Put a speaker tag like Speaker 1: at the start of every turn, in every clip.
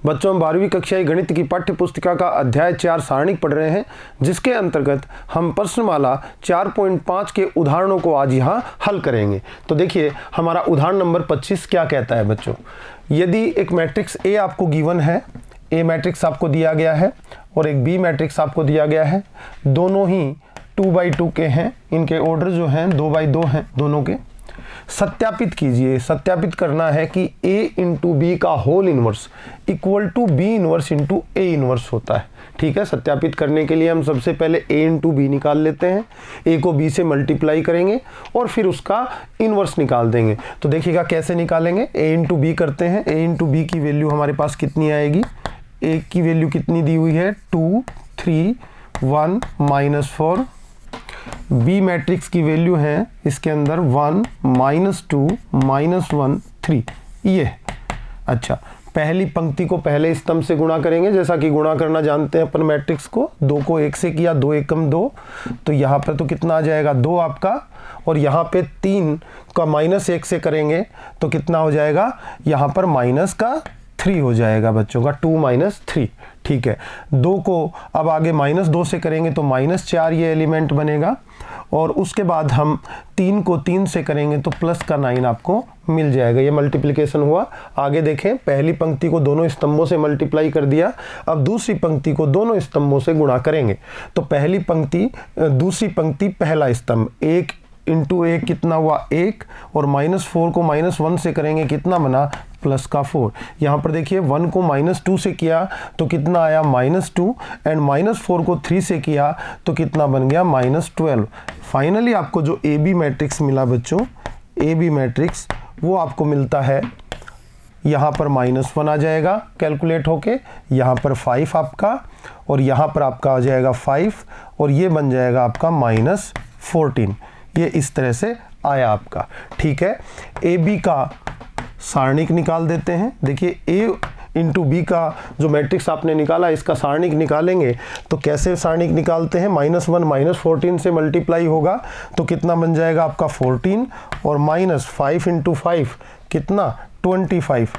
Speaker 1: बच्चों हम 12वीं कक्षा गणित की पाठ्य पुस्तिका का अध्याय 4 सारणिक पढ़ रहे हैं, जिसके अंतर्गत हम प्रश्नमाला 4.5 के उदाहरणों को आज यहाँ हल करेंगे। तो देखिए हमारा उदाहरण नंबर 25 क्या कहता है बच्चों। यदि एक मैट्रिक्स ए आपको गिवन है, ए मैट्रिक्स आपको दिया गया है और एक बी मैट्रिक्स आपको दिया गया है, दोनों ही 2x2 के हैं, इनके ऑर्डर जो हैं 2x2 हैं दोनों के। सत्यापित कीजिए, सत्यापित करना है कि a इंटू बी का whole inverse equal to B inverse into A inverse होता है। ठीक है, सत्यापित करने के लिए हम सबसे पहले a इंटू बी निकाल लेते हैं, a को b से मल्टीप्लाई करेंगे और फिर उसका इनवर्स निकाल देंगे। तो देखिएगा कैसे निकालेंगे, a इंटू बी करते हैं। a इंटू बी की वैल्यू हमारे पास कितनी आएगी, a की वैल्यू कितनी दी हुई है 2 3 1 -4। बी मैट्रिक्स की वैल्यू है इसके अंदर 1 -2 -1 3 ये। अच्छा, पहली पंक्ति को पहले स्तंभ से गुणा करेंगे, जैसा कि गुणा करना जानते हैं अपन मैट्रिक्स को। 2 को 1 से किया, 2 एकम 2, तो यहाँ पर तो कितना आ जाएगा 2 आपका, और यहाँ पे 3 का -1 से करेंगे तो कितना हो जाएगा, यहाँ पर माइनस का 3 हो जाएगा बच्चों का, 2 - 3। ठीक है, 2 को अब आगे -2 से करेंगे तो -4 ये एलिमेंट बनेगा, और उसके बाद हम 3 को 3 से करेंगे तो प्लस का 9 आपको मिल जाएगा। ये मल्टीप्लिकेशन हुआ। आगे देखें, पहली पंक्ति को दोनों स्तंभों से मल्टीप्लाई कर दिया, अब दूसरी पंक्ति को दोनों स्तंभों से गुणा करेंगे। तो पहली पंक्ति दूसरी पंक्ति पहला स्तंभ 1 इंटू 1 कितना हुआ 1, और -4 को -1 से करेंगे कितना बना प्लस का 4। यहाँ पर देखिए 1 को -2 से किया तो कितना आया -2, एंड -4 को 3 से किया तो कितना बन गया -12। फाइनली आपको जो ए बी मैट्रिक्स मिला बच्चों, ए बी मैट्रिक्स वो आपको मिलता है, यहाँ पर -1 आ जाएगा कैलकुलेट होके, यहाँ पर 5 आपका, और यहाँ पर आपका आ जाएगा 5, और ये बन जाएगा आपका -14। ये इस तरह से आया आपका। ठीक है, ए बी का सारणिक निकाल देते हैं। देखिए a इंटू बी का जो मैट्रिक्स आपने निकाला, इसका सारणिक निकालेंगे तो कैसे सारणिक निकालते हैं, -1 -14 से मल्टीप्लाई होगा तो कितना बन जाएगा आपका 14, और -5 इंटू 5 कितना 25,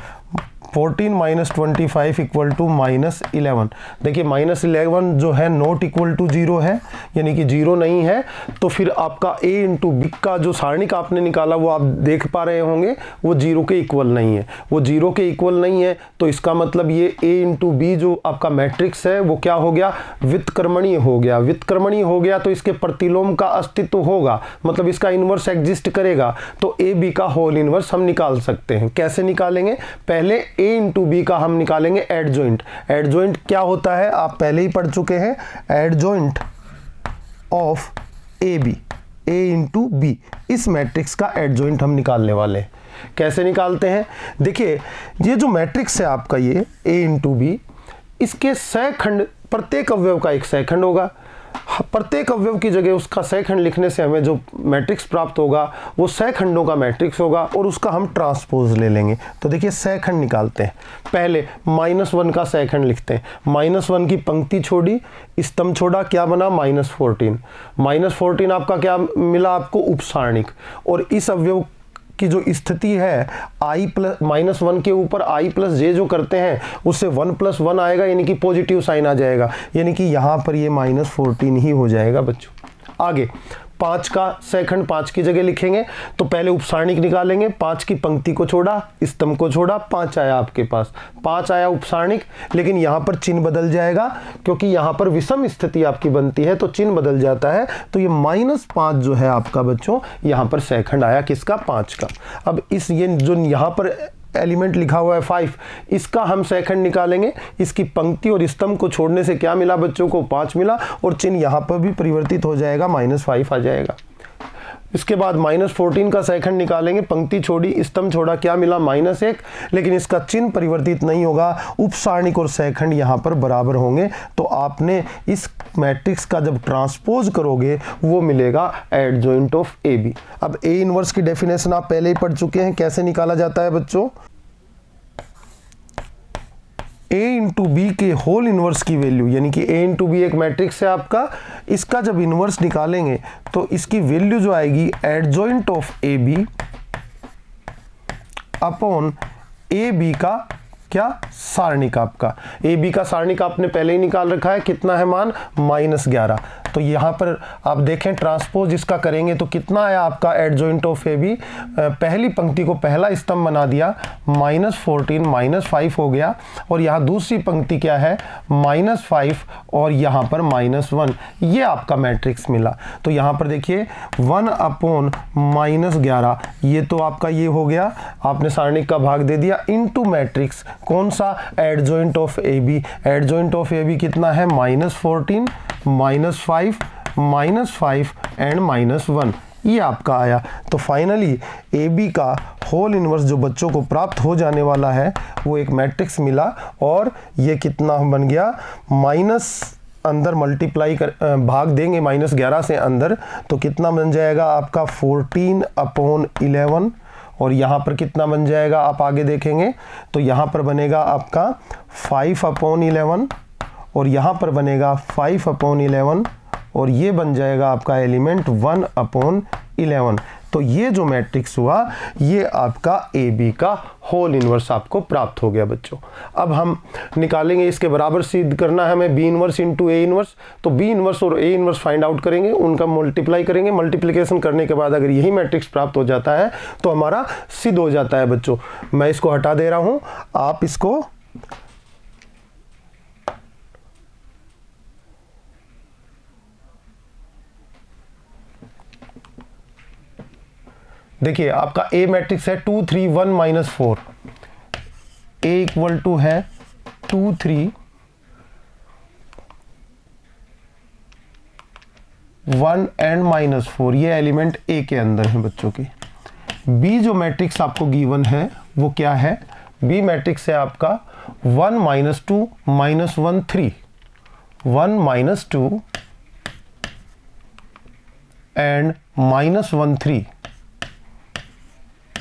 Speaker 1: 14 - 25 इक्वल टू -11। देखिए -11 जो है नॉट इक्वल टू 0 है, यानी कि 0 नहीं है। तो फिर आपका a इंटू बी का जो सारणिक आपने निकाला वो आप देख पा रहे होंगे वो 0 के इक्वल नहीं है, वो 0 के इक्वल नहीं है। तो इसका मतलब ये a इंटू बी जो आपका मैट्रिक्स है वो क्या हो गया, व्युत्क्रमणीय हो गया। व्युत्क्रमणीय हो गया तो इसके प्रतिलोम का अस्तित्व होगा, मतलब इसका इन्वर्स एग्जिस्ट करेगा। तो ए बी का होल इन्वर्स हम निकाल सकते हैं। कैसे निकालेंगे, पहले a इंटू बी का हम निकालेंगे एडजॉइंट। एडजॉइंट क्या होता है आप पहले ही पढ़ चुके हैं, adjoint of A B, a into B, इस मैट्रिक्स का एडजॉइंट हम निकालने वाले हैं। कैसे निकालते हैं, देखिए ये जो मैट्रिक्स है आपका ये a इंटू बी, इसके सहखंड, प्रत्येक अवयव का एक सहखंड होगा। प्रत्येक अवयव की जगह उसका सहखंड लिखने से हमें जो मैट्रिक्स प्राप्त होगा वो सहखंडों का मैट्रिक्स होगा, और उसका हम ट्रांसपोज ले लेंगे। तो देखिए सहखंड निकालते हैं, पहले -1 का सहखंड लिखते हैं। -1 की पंक्ति छोड़ी, स्तंभ छोड़ा, क्या बना -14। -14 आपका क्या मिला आपको, उपसारणिक। और इस अवयव की जो स्थिति है i प्लस -1 के ऊपर i प्लस जे जो करते हैं उससे 1 + 1 आएगा, यानी कि पॉजिटिव साइन आ जाएगा, यानी कि यहाँ पर ये -14 ही हो जाएगा बच्चों। आगे 5 का सहखंड 5 की जगह लिखेंगे, तो पहले उपसारणिक निकालेंगे। 5 की पंक्ति को छोड़ा, स्तंभ को छोड़ा, 5 आया आपके पास, 5 आया उपसारणिक। लेकिन यहाँ पर चिन्ह बदल जाएगा, क्योंकि यहाँ पर विषम स्थिति आपकी बनती है तो चिन्ह बदल जाता है। तो ये -5 जो है आपका बच्चों, यहाँ पर सहखंड आया किसका, 5 का। अब इस ये जो यहाँ पर एलिमेंट लिखा हुआ है 5, इसका हम सहखंड निकालेंगे। इसकी पंक्ति और स्तंभ को छोड़ने से क्या मिला बच्चों को, 5 मिला, और चिन्ह यहाँ पर भी परिवर्तित हो जाएगा, -5 आ जाएगा। इसके बाद -14 का सहखंड निकालेंगे, पंक्ति छोड़ी, स्तंभ छोड़ा, क्या मिला -1, लेकिन इसका चिन्ह परिवर्तित नहीं होगा, उपसारणिक और सहखंड यहाँ पर बराबर होंगे। तो आपने इस मैट्रिक्स का जब ट्रांसपोज करोगे वो मिलेगा एडजॉइंट ऑफ ए बी। अब ए इनवर्स की डेफिनेशन आप पहले ही पढ़ चुके हैं, कैसे निकाला जाता है बच्चों, a इंटू बी के होल इनवर्स की वैल्यू, यानी कि a इंटू बी एक मैट्रिक्स है आपका, इसका जब इनवर्स निकालेंगे तो इसकी वैल्यू जो आएगी adjoint of A B upon A B का क्या सारणिक आपका ए बी का सारणिक आपने पहले ही निकाल रखा है, कितना है मान -11। तो यहाँ पर आप देखें ट्रांसपोज इसका करेंगे तो कितना आया आपका एडजॉइंट ऑफ ए बी, पहली पंक्ति को पहला स्तंभ बना दिया, -14 -5 हो गया, और यहाँ दूसरी पंक्ति क्या है -5 और यहाँ पर -1, ये आपका मैट्रिक्स मिला। तो यहाँ पर देखिए 1/-11, ये तो आपका ये हो गया, आपने सारणिक का भाग दे दिया इनटू मैट्रिक्स, कौन सा adjoint of A B, adjoint of A B कितना है -14 -5 एंड -1, ये आपका आया। तो फाइनली ए बी का होल इनवर्स जो बच्चों को प्राप्त हो जाने वाला है वो एक मैट्रिक्स मिला, और ये कितना बन गया माइनस अंदर मल्टीप्लाई कर भाग देंगे -11 से अंदर, तो कितना बन जाएगा आपका 14/11, और यहाँ पर कितना बन जाएगा आप आगे देखेंगे तो यहाँ पर बनेगा आपका 5/11, और यहाँ पर बनेगा 5/11, और ये बन जाएगा आपका एलिमेंट 1/11। तो ये जो मैट्रिक्स हुआ ये आपका ए बी का होल इनवर्स आपको प्राप्त हो गया बच्चों। अब हम निकालेंगे, इसके बराबर सिद्ध करना है हमें B inverse into A inverse, तो बी इनवर्स और ए इनवर्स फाइंड आउट करेंगे, उनका मल्टीप्लाई करेंगे, मल्टीप्लिकेशन करने के बाद अगर यही मैट्रिक्स प्राप्त हो जाता है तो हमारा सिद्ध हो जाता है बच्चों। मैं इसको हटा दे रहा हूँ, आप इसको देखिए, आपका ए मैट्रिक्स है 2 3 1 -4, ए इक्वल टू है 2 3 1 एंड -4, ये एलिमेंट ए के अंदर है बच्चों की। बी जो मैट्रिक्स आपको गिवन है वो क्या है, बी मैट्रिक्स है आपका 1 -2 -1 3, 1 -2 एंड -1 3,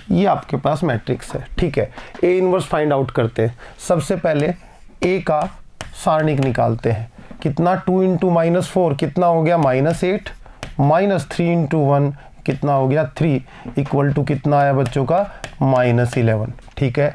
Speaker 1: ये आपके पास मैट्रिक्स है। ठीक है, ए इनवर्स फाइंड आउट करते हैं। सबसे पहले ए का सारणिक निकालते हैं, कितना 2 × -4 कितना हो गया -8, -3 × 1 कितना हो गया 3, इक्वल टू कितना आया बच्चों का -11। ठीक है,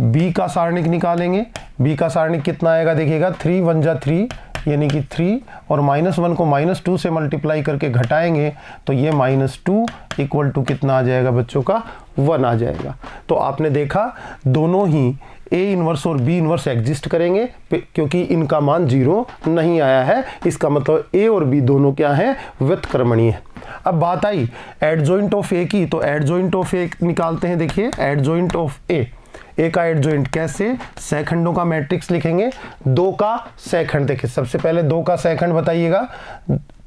Speaker 1: बी का सारणिक निकालेंगे, बी का सारणिक कितना आएगा देखिएगा 3 1 जा 3 यानी कि 3, और -1 को -2 से मल्टीप्लाई करके घटाएंगे तो ये -2 इक्वल टू कितना आ जाएगा बच्चों का 1 आ जाएगा। तो आपने देखा दोनों ही ए इनवर्स और बी इनवर्स एग्जिस्ट करेंगे क्योंकि इनका मान 0 नहीं आया है, इसका मतलब ए और बी दोनों क्या हैं व्युत्क्रमणीय है। अब बात आई एडजॉइंट ऑफ ए की, तो एडजॉइंट ऑफ ए निकालते हैं। देखिए एडजॉइंट ऑफ ए का एडजॉइंट कैसे, सेखंडों का मैट्रिक्स लिखेंगे, 2 का सेखंड। देखिए सबसे पहले 2 का सेखंड बताइएगा,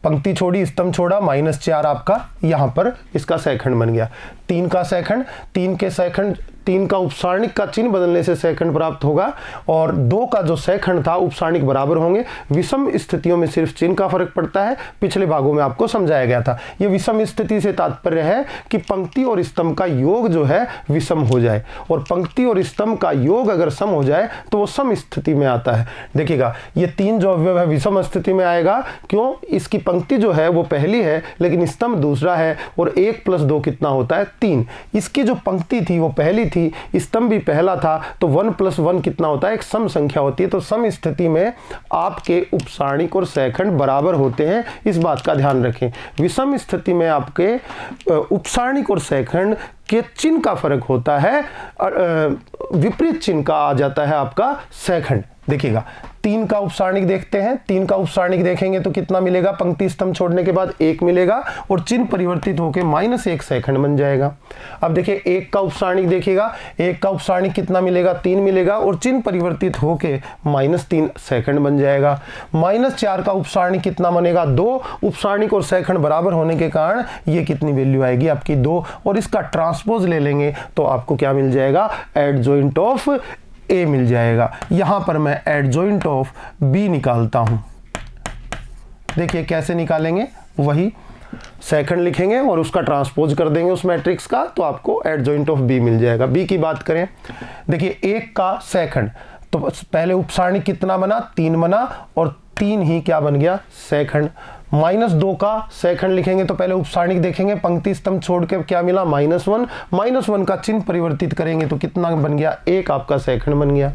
Speaker 1: पंक्ति छोड़ी स्तंभ छोड़ा, -4 आपका यहाँ पर इसका सेखंड बन गया। 3 का सेखंड, 3 के सेखंड, 3 का उपसारणिक का चिन्ह बदलने से सेखंड प्राप्त होगा, और 2 का जो सेखंड था उपसारणिक बराबर होंगे। विषम स्थितियों में सिर्फ चिन्ह का फर्क पड़ता है, पिछले भागों में आपको समझाया गया था। ये विषम स्थिति से तात्पर्य है कि पंक्ति और स्तंभ का योग जो है विषम हो जाए, और पंक्ति और स्तंभ का योग अगर सम हो जाए तो वो सम स्थिति में आता है। देखिएगा ये 3 जो अवयव है विषम स्थिति में आएगा, क्यों, इसकी पंक्ति जो है वो पहली है लेकिन स्तंभ दूसरा है, और 1 + 2 कितना होता है 3। इसकी जो पंक्ति थी वो पहली थी, स्तंभ भी पहला था, तो 1 + 1 कितना होता है, एक सम संख्या होती है। तो सम स्थिति में आपके उपसारणिक और सेखंड बराबर होते हैं, इस बात का ध्यान रखें। विषम स्थिति में आपके उपसारणिक और सेखंड के चिन्ह का फर्क होता है, विपरीत चिन्ह का आ जाता है आपका सेखंड। देखिएगा 3 का उपसारणिक देखते हैं, 3 का उपसारणिक देखेंगे तो कितना मिलेगा, पंक्ति स्तंभ छोड़ने के बाद 1 मिलेगा, और चिन्ह परिवर्तित होकर -1 सेकंड बन जाएगा। अब देखिए 1 का उपसारणिक देखिएगा, 1 का उपसारणिक कितना मिलेगा 3 मिलेगा, और चिन्ह परिवर्तित होकर -3 सेकंड बन जाएगा। -4 का उपसारणिक कितना बनेगा 2, उपसारणिक और सेकंड बराबर होने के कारण ये कितनी वैल्यू आएगी आपकी 2, और इसका ट्रांसपोज ले लेंगे तो आपको क्या मिल जाएगा, एडजॉइंट ऑफ ए मिल जाएगा। यहां पर मैं एडजॉइंट ऑफ बी निकालता हूं। देखिए कैसे निकालेंगे, वही सेकंड लिखेंगे और उसका ट्रांसपोज कर देंगे उस मैट्रिक्स का, तो आपको एडजॉइंट ऑफ बी मिल जाएगा। बी की बात करें, देखिए 1 का सेकंड, तो पहले उपसारणिक कितना बना 3 बना, और 3 ही क्या बन गया सेकंड। -2 का सेकंड लिखेंगे तो पहले उपसारणिक देखेंगे, पंक्ति स्तंभ छोड़ के क्या मिला -1, -1 का चिन्ह परिवर्तित करेंगे तो कितना बन गया, 1 आपका सेकंड बन गया।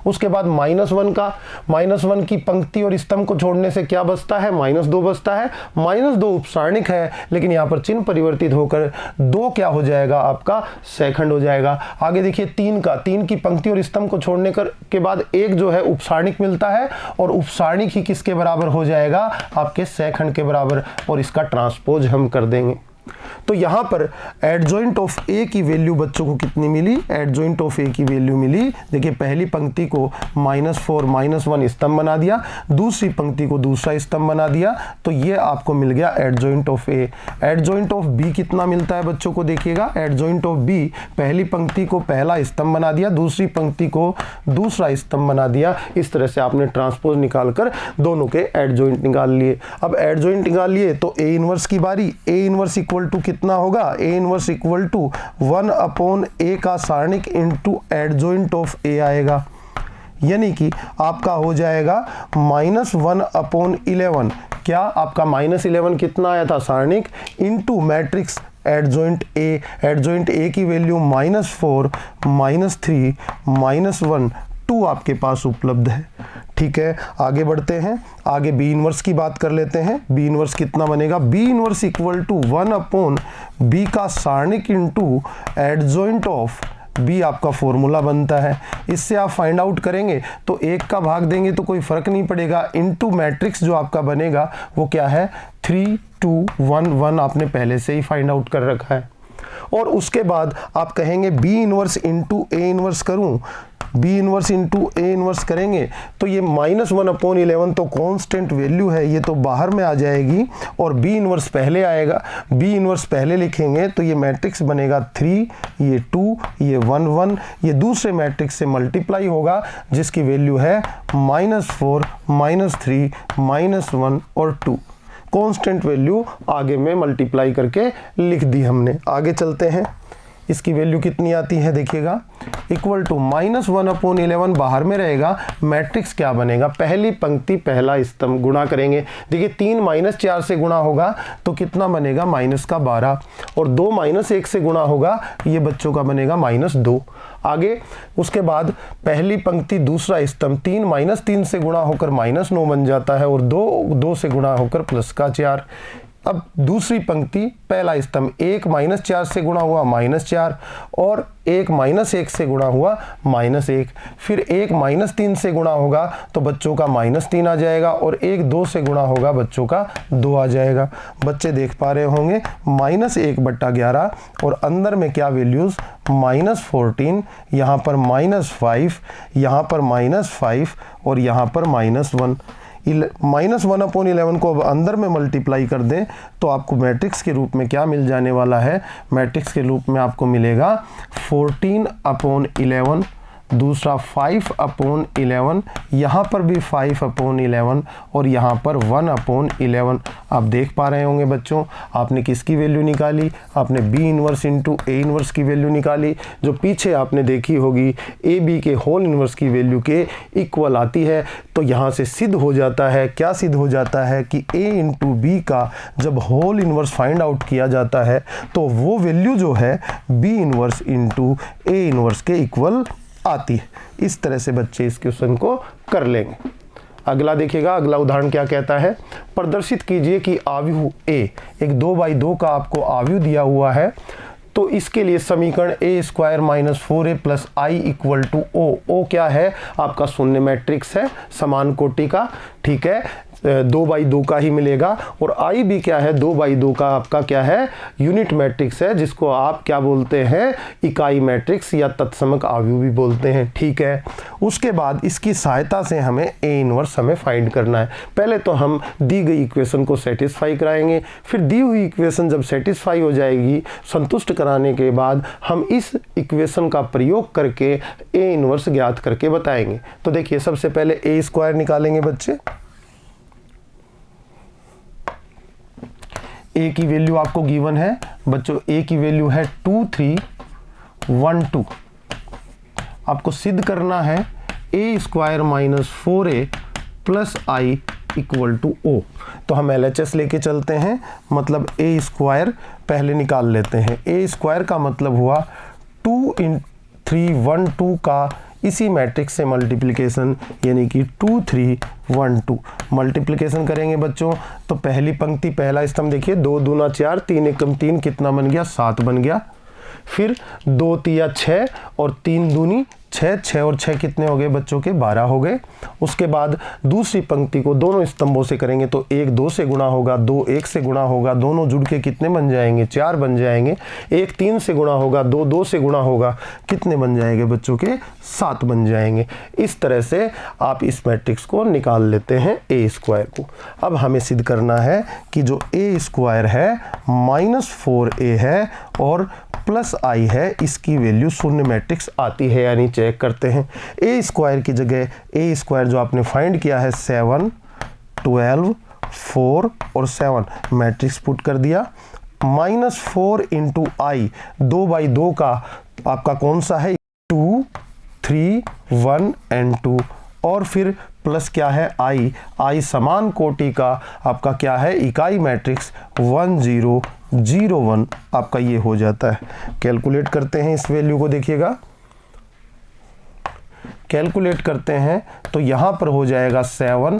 Speaker 1: उसके बाद -1 की पंक्ति और स्तंभ को छोड़ने से क्या बचता है, -2 बचता है। -2 उपसारणिक है, लेकिन यहाँ पर चिन्ह परिवर्तित होकर 2 क्या हो जाएगा, आपका सेकंड हो जाएगा। आगे देखिए 3 की पंक्ति और स्तंभ को छोड़ने के बाद 1 जो है उपसारणिक मिलता है, और उपसारणिक ही किसके बराबर हो जाएगा, आपके सेकंड के बराबर, और इसका ट्रांसपोज हम कर देंगे। तो यहाँ पर एडजॉइंट ऑफ ए की वैल्यू बच्चों को कितनी मिली, एडजॉइंट ऑफ ए की वैल्यू मिली, देखिए पहली पंक्ति को -4 -1 स्तंभ बना दिया, दूसरी पंक्ति को दूसरा स्तंभ बना दिया, तो ये आपको मिल गया adjoint of A. Adjoint of B कितना मिलता है बच्चों को, देखिएगा एडजॉइंट ऑफ बी, पहली पंक्ति को पहला स्तंभ बना दिया, दूसरी पंक्ति को दूसरा स्तंभ बना दिया। इस तरह से आपने ट्रांसपोज निकालकर दोनों के एडजॉइंट निकाल लिए। अब एडजॉइंट निकाल लिए तो ए इनवर्स की बारी, ए इनवर्स इक्वल टू कितना होगा, ए इनवर्स इक्वल टू 1/a का सारणिक इंटू एडजॉइंट ऑफ ए आएगा, यानी कि आपका हो जाएगा -1/11। क्या आपका -11 कितना आया था सारणिक, इंटू मैट्रिक्स एडजॉइंट ए की वैल्यू -4 -3 -1 2 आपके पास उपलब्ध है। ठीक है, आगे बढ़ते हैं, आगे बी इनवर्स की बात कर लेते हैं। बी इनवर्स कितना बनेगा, B inverse equal to 1/b का सारणिक इंटू एडजॉइंट ऑफ बी आपका फॉर्मूला बनता है। इससे आप फाइंड आउट करेंगे तो 1 का भाग देंगे तो कोई फर्क नहीं पड़ेगा, इंटू मैट्रिक्स जो आपका बनेगा वो क्या है, 3 2 1 1 आपने पहले से ही फाइंड आउट कर रखा है। और उसके बाद आप कहेंगे B inverse into A inverse करूं, B inverse into A inverse करेंगे तो ये -1/11 तो कांस्टेंट वैल्यू है, ये तो बाहर में आ जाएगी, और बी इनवर्स पहले आएगा, बी इनवर्स पहले लिखेंगे तो ये मैट्रिक्स बनेगा 3, ये 2, ये 1 1, ये दूसरे मैट्रिक्स से मल्टीप्लाई होगा जिसकी वैल्यू है -4 -3 -1 और 2। कांस्टेंट वैल्यू आगे में मल्टीप्लाई करके लिख दी हमने। आगे चलते हैं, इसकी वैल्यू कितनी आती है देखिएगा, इक्वल टू -1/11 बाहर में रहेगा, मैट्रिक्स क्या बनेगा, पहली पंक्ति पहला स्तंभ गुणा करेंगे। देखिए 3 -4 से गुणा होगा तो कितना बनेगा, -12, और 2 -1 से गुणा होगा, ये बच्चों का बनेगा -2। आगे उसके बाद पहली पंक्ति दूसरा स्तंभ 3 -3 से गुणा होकर -9 बन जाता है, और 2 से गुणा होकर +4। अब दूसरी पंक्ति पहला स्तंभ 1 -4 से गुणा हुआ -4, और 1 -1 से गुणा हुआ -1, फिर 1 -3 से गुणा होगा तो बच्चों का -3 आ जाएगा, और 1 2 से गुणा होगा बच्चों का 2 आ जाएगा। बच्चे देख पा रहे होंगे -1/11, और अंदर में क्या वैल्यूज, -14, यहाँ पर -5, यहाँ पर -5, और यहाँ पर -1। -1/11 को अब अंदर में मल्टीप्लाई कर दें तो आपको मैट्रिक्स के रूप में क्या मिल जाने वाला है, मैट्रिक्स के रूप में आपको मिलेगा 14/11, दूसरा 5/11, यहाँ पर भी 5/11, और यहाँ पर 1/11। आप देख पा रहे होंगे बच्चों, आपने किसकी वैल्यू निकाली, आपने B inverse into A inverse की वैल्यू निकाली, जो पीछे आपने देखी होगी ए बी के होल इनवर्स की वैल्यू के इक्वल आती है। तो यहाँ से सिद्ध हो जाता है, क्या सिद्ध हो जाता है कि ए इंटू बी का जब होल इनवर्स फाइंड आउट किया जाता है तो वो वैल्यू जो है B inverse into A inverse के इक्वल आती है। इस तरह से बच्चे इस क्वेश्चन को कर लेंगे। अगला देखिएगा, अगला उदाहरण क्या कहता है, प्रदर्शित कीजिए कि आव्यूह ए, एक 2/2 का आपको आव्यूह दिया हुआ है, तो इसके लिए समीकरण a² - 4a + i = o। o क्या है, आपका शून्य मैट्रिक्स है, समान कोटि का, ठीक है, 2/2 का ही मिलेगा, और आई भी क्या है, 2/2 का आपका क्या है, यूनिट मैट्रिक्स है, जिसको आप क्या बोलते हैं, इकाई मैट्रिक्स या तत्समक आव्यूह भी बोलते हैं। ठीक है, उसके बाद इसकी सहायता से हमें ए इनवर्स हमें फाइंड करना है। पहले तो हम दी गई इक्वेशन को सेटिस्फाई कराएंगे, फिर दी हुई इक्वेशन जब सेटिस्फाई हो जाएगी, संतुष्ट कराने के बाद हम इस इक्वेशन का प्रयोग करके ए इनवर्स ज्ञात करके बताएंगे। तो देखिए, सबसे पहले a² निकालेंगे बच्चे। ए की वैल्यू आपको गिवन है बच्चों, ए की वैल्यू है 2312। आपको सिद्ध करना है a² - 4a + i equal to ओ। तो हम LHS लेके चलते हैं, मतलब ए स्क्वायर पहले निकाल लेते हैं। ए स्क्वायर का मतलब हुआ 2 × 3 1 2 का इसी मैट्रिक्स से मल्टीप्लिकेशन, यानी कि 2 3 1 2 मल्टीप्लिकेशन करेंगे बच्चों। तो पहली पंक्ति पहला स्तंभ देखिए, 2 दूना 4 3 एकम 3 कितना बन गया, 7 बन गया। फिर 2 तिया 6 और 3 दूनी 6, 6 और 6 कितने हो गए बच्चों के, 12 हो गए। उसके बाद दूसरी पंक्ति को दोनों स्तंभों से करेंगे तो 1 2 से गुणा होगा, 2 1 से गुणा होगा, दोनों जुड़ के कितने बन जाएंगे, 4 बन जाएंगे। 1 3 से गुणा होगा, 2 2 से गुणा होगा, कितने बन जाएंगे बच्चों के, 7 बन जाएंगे। इस तरह से आप इस मैट्रिक्स को निकाल लेते हैं ए स्क्वायर को। अब हमें सिद्ध करना है कि जो ए स्क्वायर है -4a है और प्लस आई है, इसकी वैल्यू शून्य मैट्रिक्स आती है, यानी चेक करते हैं। ए स्क्वायर की जगह ए स्क्वायर जो आपने फाइंड किया है 7 12 4 और 7 मैट्रिक्स पुट कर दिया। -4 × i, 2/2 का आपका कौन सा है, 2 3 1 and 2, और फिर प्लस क्या है आई समान कोटि का आपका क्या है, इकाई मैट्रिक्स 1 0 0 1 आपका ये हो जाता है। कैलकुलेट करते हैं इस वैल्यू को, देखिएगा कैलकुलेट करते हैं तो यहाँ पर हो जाएगा 7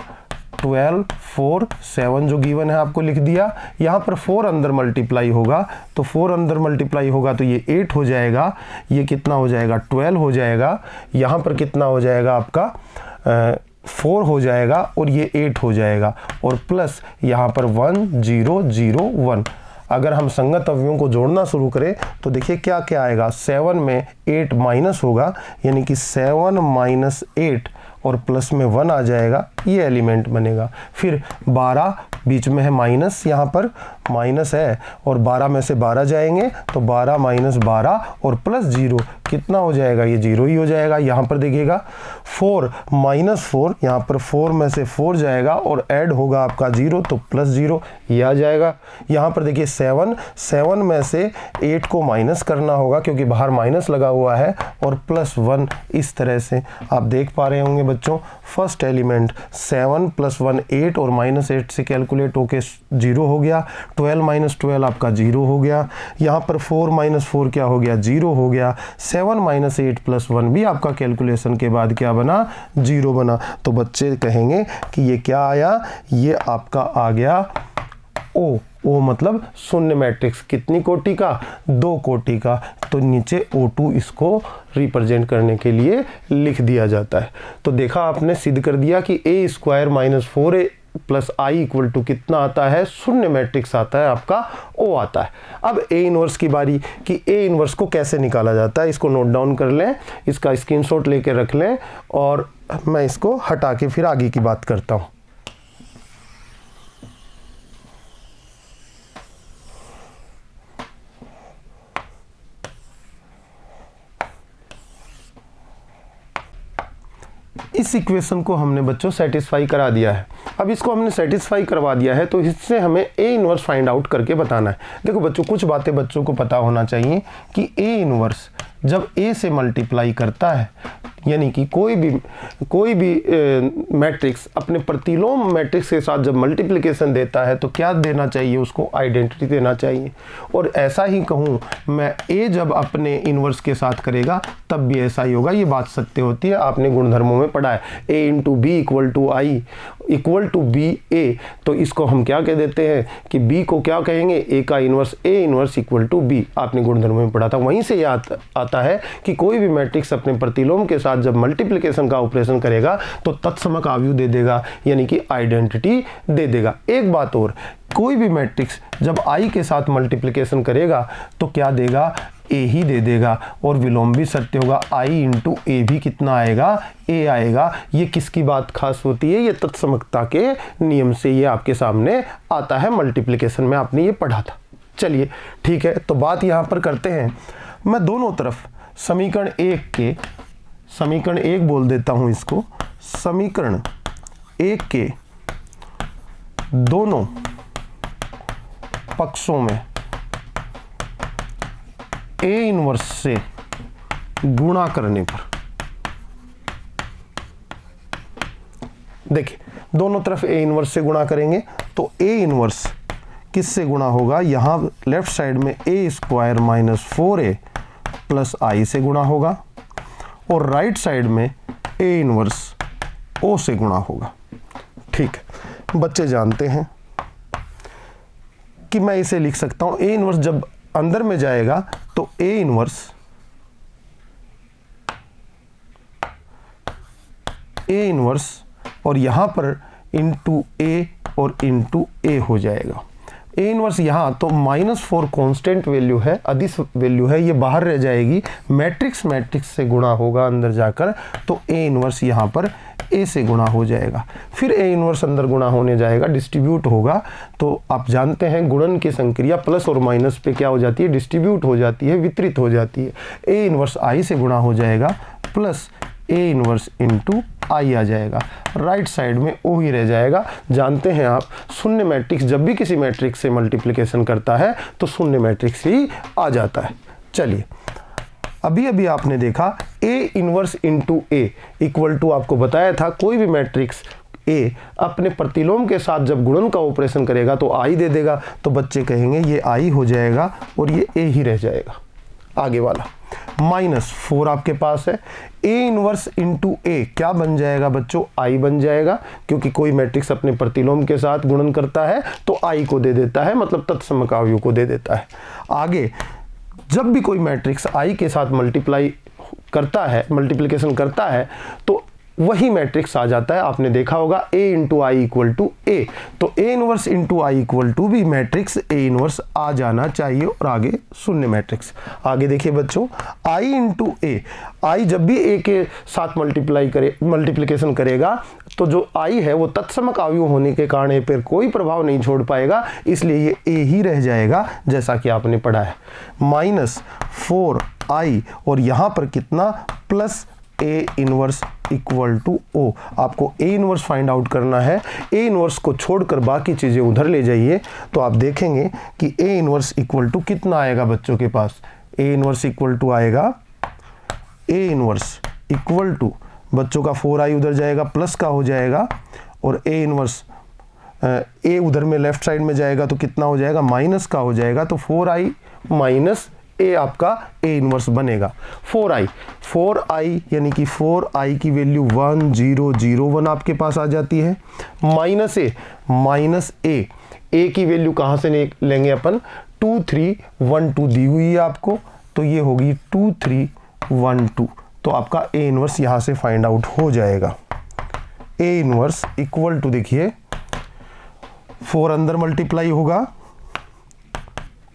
Speaker 1: 12 4 7 जो गिवन है आपको लिख दिया। यहाँ पर 4 अंदर मल्टीप्लाई होगा, तो 4 अंदर मल्टीप्लाई होगा तो ये 8 हो जाएगा, ये कितना हो जाएगा, 12 हो जाएगा। यहाँ पर कितना हो जाएगा आपका 4 हो जाएगा और ये 8 हो जाएगा, और प्लस यहाँ पर 1 0 0 1। अगर हम संगत अवयवों को जोड़ना शुरू करें तो देखिए क्या क्या आएगा, 7 में 8 माइनस होगा, यानी कि 7 - 8 और प्लस में 1 आ जाएगा, ये एलिमेंट बनेगा। फिर 12 बीच में है माइनस, यहाँ पर माइनस है और 12 में से 12 जाएंगे तो 12 - 12 और प्लस 0 कितना हो जाएगा, ये 0 ही हो जाएगा। यहाँ पर देखिएगा 4 - 4, यहाँ पर 4 में से 4 जाएगा और ऐड होगा आपका 0 तो प्लस 0 ये आ जाएगा। यहाँ पर देखिए 7 में से 8 को माइनस करना होगा क्योंकि बाहर माइनस लगा हुआ है, और प्लस 1। इस तरह से आप देख पा रहे होंगे बच्चों, फर्स्ट एलिमेंट 7 + 1 8 और -8 से कैलकुलेट होके 0 हो गया। 12 - 12 आपका 0 हो गया। यहाँ पर 4 - 4 क्या हो गया, 0 हो गया। 7 - 8 + 1 भी आपका कैलकुलेशन के बाद क्या बना, 0 बना। तो बच्चे कहेंगे कि ये क्या आया, ये आपका आ गया ओ मतलब शून्य मैट्रिक्स, कितनी कोटि का, 2 कोटि का। तो नीचे O2 इसको रिप्रेजेंट करने के लिए लिख दिया जाता है। तो देखा आपने, सिद्ध कर दिया कि ए स्क्वायर -4a + i = कितना आता है, शून्य मैट्रिक्स आता है आपका, ओ आता है। अब ए इनवर्स की बारी कि ए इनवर्स को कैसे निकाला जाता है, इसको नोट डाउन कर लें, इसका स्क्रीनशॉट लेके रख लें, और मैं इसको हटा के फिर आगे की बात करता हूँ। इस इक्वेशन को हमने बच्चों सेटिस्फाई करा दिया है। अब इसको हमने सेटिस्फाई करवा दिया है तो इससे हमें ए इनवर्स फाइंड आउट करके बताना है। देखो बच्चों, कुछ बातें बच्चों को पता होना चाहिए कि ए इनवर्स जब ए से मल्टीप्लाई करता है, यानी कि कोई भी मैट्रिक्स अपने प्रतिलोम मैट्रिक्स के साथ जब मल्टीप्लिकेशन देता है तो क्या देना चाहिए, उसको आइडेंटिटी देना चाहिए। और ऐसा ही कहूँ मैं, ए जब अपने इनवर्स के साथ करेगा तब भी ऐसा ही होगा। ये बात सत्य होती है, आपने गुणधर्मों में पढ़ा है, a × b = i = ba। तो इसको हम क्या कह देते हैं कि b को क्या कहेंगे, a का इनवर्स, a इनवर्स = b। आपने गुणधर्मों में पढ़ा था। वहीं से याद आता है कि कोई भी मैट्रिक्स अपने प्रतिलोम के साथ जब मल्टीप्लिकेशन का ऑपरेशन करेगा तो तत्समक आव्यूह दे देगा, यानी कि आइडेंटिटी दे देगा। एक बात और, कोई भी मैट्रिक्स जब i के साथ मल्टीप्लिकेशन करेगा तो क्या देगा, a ही दे देगा, और विलोम भी सत्य होगा, i × a भी कितना आएगा, a आएगा। ये किसकी बात खास होती है, ये तत्समकता के नियम से ये आपके सामने आता है, मल्टीप्लिकेशन में आपने ये पढ़ा था। चलिए ठीक है, तो बात यहाँ पर करते हैं। मैं दोनों तरफ समीकरण 1 बोल देता हूँ इसको, समीकरण 1 के दोनों पक्षों में ए इनवर्स से गुणा करने पर देखिए दोनों तरफ ए इनवर्स से गुणा करेंगे तो ए इनवर्स किससे गुणा होगा, यहाँ लेफ्ट साइड में ए स्क्वायर माइनस 4a प्लस आई से गुणा होगा और राइट साइड में ए इनवर्स ओ से गुणा होगा। ठीक है, बच्चे जानते हैं कि मैं इसे लिख सकता हूं, ए इनवर्स जब अंदर में जाएगा तो ए इनवर्स और यहां पर इंटू ए और इंटू ए हो जाएगा। ए इनवर्स यहाँ तो -4 कांस्टेंट वैल्यू है, अदिश वैल्यू है, ये बाहर रह जाएगी, मैट्रिक्स से गुणा होगा अंदर जाकर, तो ए इनवर्स यहाँ पर ए से गुणा हो जाएगा। फिर ए इनवर्स अंदर गुणा होने जाएगा, डिस्ट्रीब्यूट होगा, तो आप जानते हैं गुणन की संक्रिया प्लस और माइनस पे क्या हो जाती है, डिस्ट्रीब्यूट हो जाती है, वितरित हो जाती है। ए इनवर्स आई से गुणा हो जाएगा प्लस ए इनवर्स इंटू आई आ जाएगा, राइट साइड में ओ ही रह जाएगा। जानते हैं आप शून्य मैट्रिक्स जब भी किसी मैट्रिक्स से मल्टीप्लिकेशन करता है तो शून्य मैट्रिक्स ही आ जाता है। चलिए अभी आपने देखा A inverse into A equal to, आपको बताया था कोई भी मैट्रिक्स ए अपने प्रतिलोम के साथ जब गुणन का ऑपरेशन करेगा तो आई दे देगा, तो बच्चे कहेंगे ये आई हो जाएगा और ये ए ही रह जाएगा। आगे वाला -4 आपके पास है, ए इनवर्स इंटू ए क्या बन जाएगा बच्चों, आई बन जाएगा, क्योंकि कोई मैट्रिक्स अपने प्रतिलोम के साथ गुणन करता है तो आई को दे देता है, मतलब तत्समकाव्यों को दे देता है। आगे जब भी कोई मैट्रिक्स आई के साथ मल्टीप्लिकेशन करता है तो वही मैट्रिक्स आ जाता है। आपने देखा होगा A into I equal to A, तो A inverse into I equal to भी मैट्रिक्स ए इनवर्स आ जाना चाहिए और आगे शून्य मैट्रिक्स। आगे देखिए बच्चों, आई इंटू ए, आई जब भी ए के साथ मल्टीप्लिकेशन करेगा तो जो आई है वो तत्समकाव्यों होने के कारण ए पर कोई प्रभाव नहीं छोड़ पाएगा, इसलिए ये ए ही रह जाएगा जैसा कि आपने पढ़ा है। -4i और यहाँ पर कितना plus A inverse equal to O, आपको ए इनवर्स फाइंड आउट करना है। ए इनवर्स को छोड़कर बाकी चीज़ें उधर ले जाइए तो आप देखेंगे कि ए इनवर्स इक्वल टू कितना आएगा बच्चों के पास, ए इनवर्स इक्वल टू आएगा, ए इनवर्स इक्वल टू बच्चों का 4i उधर जाएगा प्लस का हो जाएगा और ए इनवर्स ए उधर में लेफ्ट साइड में जाएगा तो कितना हो जाएगा, माइनस का हो जाएगा, तो 4i माइनस ए आपका ए इनवर्स बनेगा। 4i यानी कि 4i की वैल्यू 1001 आपके पास आ जाती है। माइनस ए की वैल्यू कहाँ से लेंगे अपन, 2312 दी हुई है आपको, तो ये होगी 2312, तो आपका ए इनवर्स यहाँ से फाइंड आउट हो जाएगा। ए इनवर्स इक्वल टू देखिए 4 अंदर मल्टीप्लाई होगा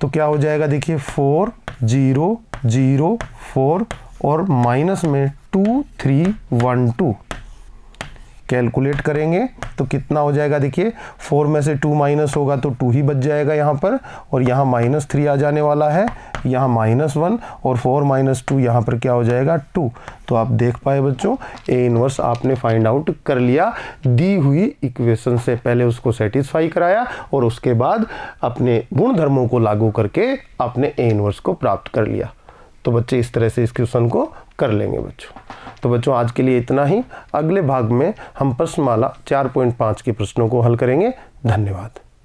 Speaker 1: तो क्या हो जाएगा, देखिए 4004 और माइनस में 2312 कैलकुलेट करेंगे तो कितना हो जाएगा, देखिए 4 में से 2 माइनस होगा तो 2 ही बच जाएगा यहाँ पर, और यहाँ -3 आ जाने वाला है, यहाँ -1 और 4 - 2 यहाँ पर क्या हो जाएगा 2। तो आप देख पाए बच्चों, ए इनवर्स आपने फाइंड आउट कर लिया दी हुई इक्वेशन से, पहले उसको सेटिस्फाई कराया और उसके बाद अपने गुण धर्मों को लागू करके आपने ए इनवर्स को प्राप्त कर लिया। तो बच्चे इस तरह से इस क्वेश्चन को कर लेंगे बच्चों। तो बच्चों आज के लिए इतना ही, अगले भाग में हम प्रश्नमाला 4.5 के प्रश्नों को हल करेंगे। धन्यवाद।